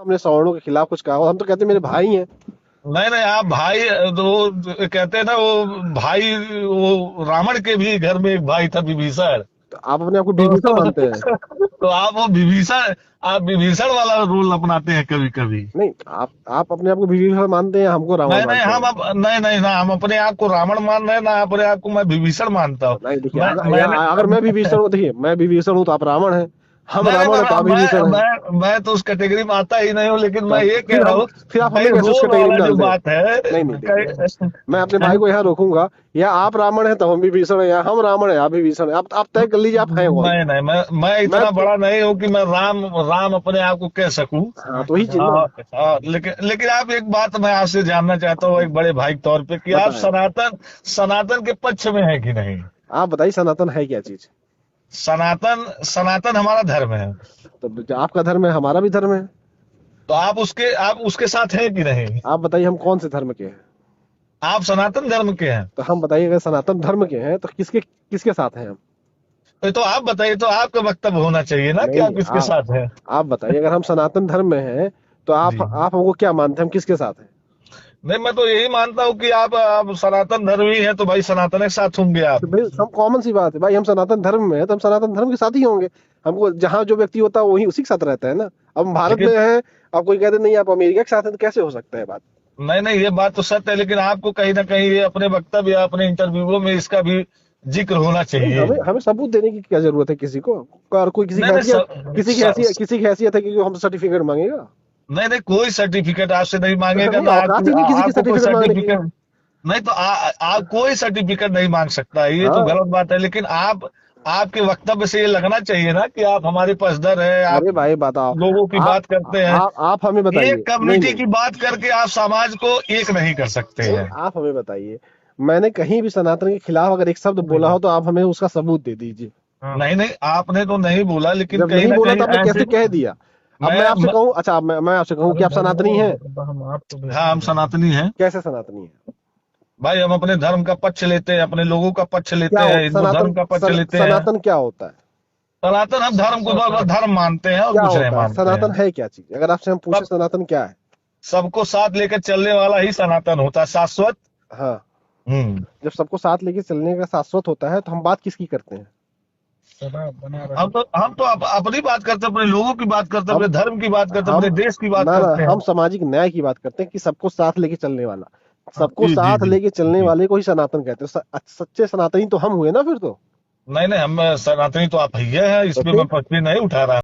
हमने सवर्णों के खिलाफ कुछ कहा हो, हम तो कहते हैं मेरे भाई हैं। नहीं नहीं, आप भाई, तो कहते हैं ना वो भाई, वो रावण के भी घर में एक भाई था, विभीषण। तो आप अपने आप को तो, विभीषण मानते हैं? तो आप वो विभीषण, आप विभीषण वाला रोल अपनाते हैं कभी कभी। नहीं, आप अपने आप को विभीषण मानते हैं, हमको रावण नहीं नहीं, मानते हम हैं। अब नहीं नहीं ना, हम अपने आप को रावण मान रहे हैं ना, अपने आप को मैं विभीषण मानता हूँ। नहीं देखिए, मैं अगर मैंने अगर मैं विभीषण हूँ, देखिए मैं विभीषण हूँ तो आप रावण हैं, हम नहीं नहीं, रावण है तो आप विभीषण हैं। मैं तो उस कैटेगरी में आता ही नहीं हूँ, लेकिन मैं तब ये कह फिर रहा हम हूँ फिर आप भाई, हमें कैसे उस रोल कैटेगरी में वाला जो डाल दें? बात है नहीं नहीं देखिए, मैं अपने भाई कहीं। को यहाँ रोकूंगा, या आप रावण हैं तो हम विभीषण हैं, या हम रावण हैं आप विभीषण हैं, आप तय कर लीजिए आप हैं कौन। नहीं नहीं, मैं मैं इतना तो, बड़ा नहीं हूँ कि मैं राम राम अपने आप को कह सकूं। हाँ तो वही चीज ना। हाँ हाँ, लेकिन लेकिन आप एक बात मैं आपसे जानना चाहता हूँ एक बड़े भाई के तौर पे, कि आप बताएं, सनातन सनातन के पक्ष में है कि नहीं। आप बताइए सनातन है क्या चीज? सनातन सनातन हमारा धर्म है। तो जो आपका धर्म है हमारा भी धर्म है। तो आप उसके साथ हैं कि नहीं। आप बताइए हम कौन से धर्म के हैं? आप सनातन धर्म के हैं। तो हम बताइए अगर सनातन धर्म के हैं तो किसके किसके साथ हैं हम? तो आप बताइए, तो आपका वक्तव्य होना चाहिए ना कि नहीं आप किसके साथ हैं। आप बताइए अगर हम सनातन धर्म में हैं तो आप जी। हमको क्या मानते हैं, हम किसके साथ हैं? नहीं, मैं तो यही मानता हूँ कि आप सनातन धर्मी हैं, तो भाई सनातन के साथ होंगे आप। तो भाई हम कॉमन सी बात है भाई, हम सनातन धर्म में हैं तो हम सनातन धर्म के साथ ही होंगे। हमको जहाँ जो व्यक्ति होता है वही उसी के साथ रहता है ना। अब हम भारत लेकिन में हैं, अब कोई कहते नहीं आप अमेरिका के साथ हैं, तो कैसे हो सकता है बात? नहीं नहीं, ये बात तो सत्य है, लेकिन आपको कहीं ना कहीं ये अपने वक्तव्य या अपने इंटरव्यूओं में इसका भी जिक्र होना नहीं, चाहिए। हमें हमें सबूत देने की क्या जरूरत है किसी को? और कोई किसी की नहीं नहीं, हैसियत, किसी की हैसियत है कि हम सर्टिफिकेट मांगेगा? नहीं नहीं, कोई सर्टिफिकेट आपसे नहीं तो मांगेगा हमें ना, औकात ही नहीं किसी की आपको कोई सर्टिफिकेट मांगने की। सर्टिफिकेट। नहीं तो आप कोई सर्टिफिकेट नहीं मांग सकता, ये तो हाँ, गलत बात है। लेकिन आपके वक्तव्य से ये लगना चाहिए ना कि आप हमारे पसदर है, आप अरे भाई बताओ, लोगों की बात करते हैं। आप हमें बताइए, एक नहीं कम्युनिटी नहीं की बात करके आप समाज को एक नहीं कर सकते नहीं, हैं। आप हमें बताइए, मैंने कहीं भी सनातन के खिलाफ अगर एक शब्द बोला हो तो आप हमें उसका सबूत दे दीजिए। नहीं नहीं, आपने तो नहीं बोला, लेकिन जब कहीं नहीं ना बोला कहीं तो आपने ऐसे। कैसे कह दिया? अब मैं मैं, आपसे मैं कहूँ, अच्छा मैं आपसे कहूँ कि आप सनातनी हैं? हाँ, हम सनातनी हैं। कैसे सनातनी है? भाई, हम अपने धर्म का पक्ष लेते हैं, अपने लोगों का पक्ष क्या लेते हो हैं, हिंदू सनातन धर्म का पक्ष लेते हैं। सनातन क्या होता है? सनातन हम धर्म को बस धर्म मानते हैं और क्या कुछ नहीं होता है मानते सनातन, हैं। है क्या चीज? अगर आपसे हम पूछे सब सनातन क्या है? सबको साथ लेकर चलने वाला ही सनातन होता है, शाश्वत। हाँ, हम्म। जब सबको साथ लेके चलने का शाश्वत होता है तो हम बात किसकी करते हैं? हम तो अपनी बात करते हैं, अपने लोगों की बात करते हैं, हम अपने धर्म की बात करते हैं, हम अपने देश की बात ना ना, करते हैं। हम सामाजिक न्याय की बात करते हैं कि सबको साथ लेके चलने वाला, सबको जी जी साथ जी लेके चलने जी। वाले को ही सनातन कहते हैं। सच्चे सनातनी तो हम हुए ना फिर तो। नहीं नहीं, हम सनातनी तो आप ही हैं, तो इसमें फिर मैं पक्ष नहीं उठा रहा।